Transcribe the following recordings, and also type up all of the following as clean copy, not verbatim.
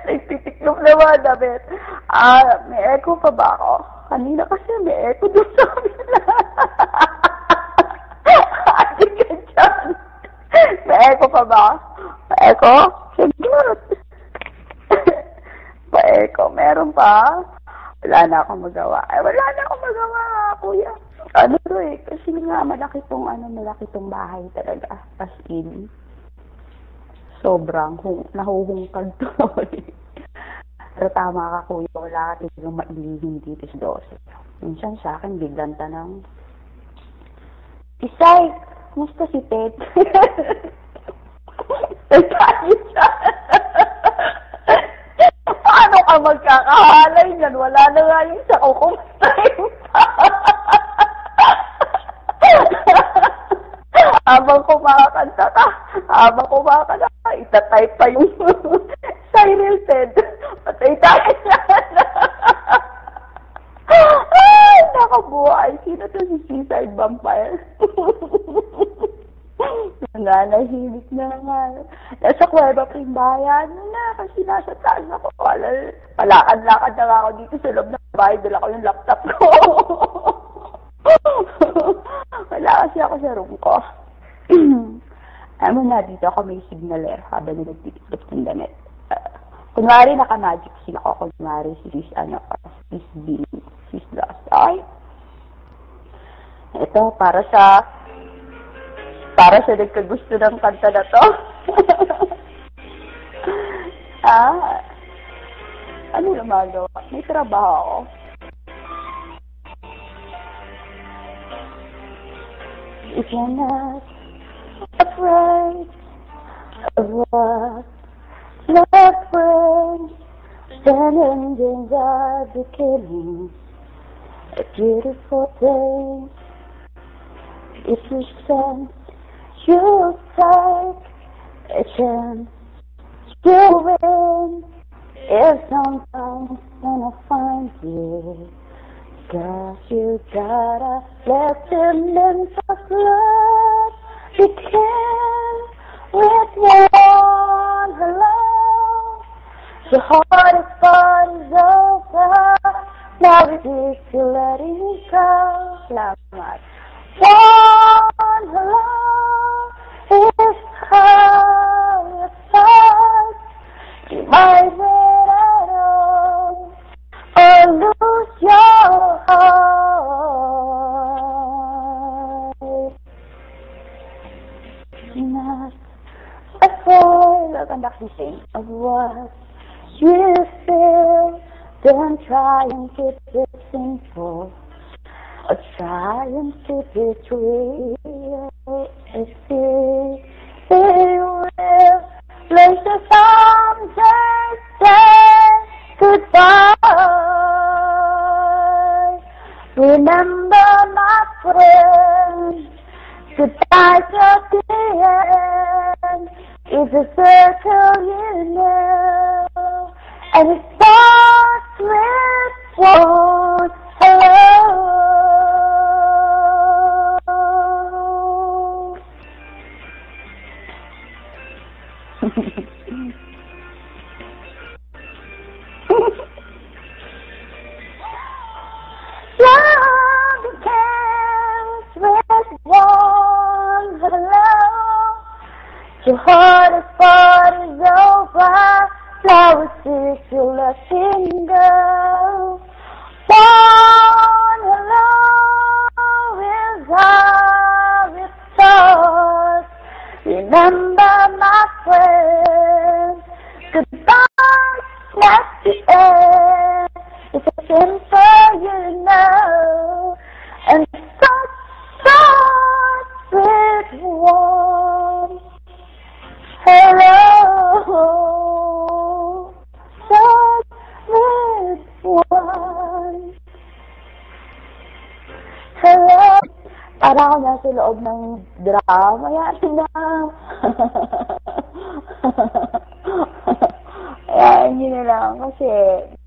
Nagtitiklop na mga damit. May echo pa ba ako? Kanina kasi may echo doon sa kanila. Ate ka dyan. May echo pa ba? May echo? Sige. May echo. Meron pa? Wala na akong magawa. Wala na akong magawa, kuya. Ano to eh, kasi nga malaki tong bahay talaga. As in, sobrang nahuhungkag to. Pero tama ka, kuya, wala ka yung mailihin dito sa 12. Minsan sa akin, biglang tanong, Isay, kumusta si Ted? Nagtayo siya. Paano ka magkakahalay niyan? Wala na nga yung sa kumusta yung habang kumakanta ka, itatype pa yung Cyril Ted. Patay tayo niya. Ay, nakabuhay. Sino to si Seaside Vampire? Nananahimik na nga. Nasa kuweba pa yung bayan. Kasi nasa taas ako. Palakad-lakad na nga ako dito sa loob ng bahay. Dala ko yung laptop ko. Wala kasi ako sa room ko. Alam mo na, dito ako may signaler habang nagtitiklop ng damit. Kunwari naka-magic sila ako. Kunwari sis B, sis Lost. Okay? Ito, para sa nagkagusto ng kanta na to. Ano lumagawa? May trabaho ako. If you're not afraid of what love brings, then endings are beginning a beautiful day. If you sense you'll take a chance, you'll win. If sometimes when I find you, girl, you gotta let them in for love begin with one hello. The hardest part is over. Now it's if you letting go. Selamat. One hello is how it starts. You might wait at all or lose your heart. Not afraid of nothing of what you feel. Don't try and keep it simple, or try and keep it real. If it will, place the someday say goodbye. Remember, my friend, goodbye's not the end. It's a circle you know, and it starts with one hello. Love begins with one hello. Your hardest part is over. Now it's if you're letting go. One hello is how it starts. Remember, my friend, goodbye, not the end. It's a simple, you know, and starts with one hello. Starts with one hello. Para ako nasa loob ng drama. Yan na. Ayan, yun na lang. Kasi,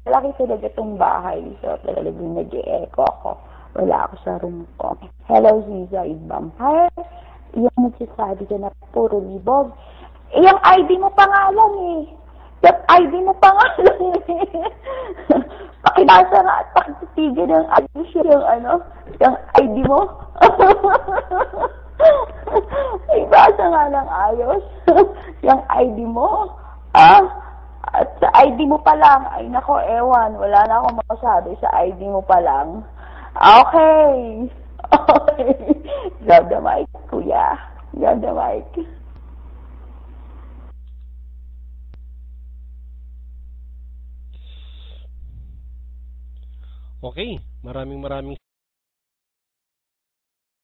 malaki talaga itong bahay. So, talagang nag-e-echo ako. Wala ako sa room ko. Hello, Seaside Vampire. Yung nagsasabi ka na puro libog. Yung ID mo pangalan eh. Yung ID mo pa nga lang eh. Pakinasa nga at pakitigil ng ayos yung yung ID mo. Ibasa nga ng ayos yung ID mo. At sa ID mo pa lang, ay nako, ewan, wala na akong masabi sa ID mo pa lang. Okay. Okay. Grab the mic, kuya. Grab the mic. Okay, maraming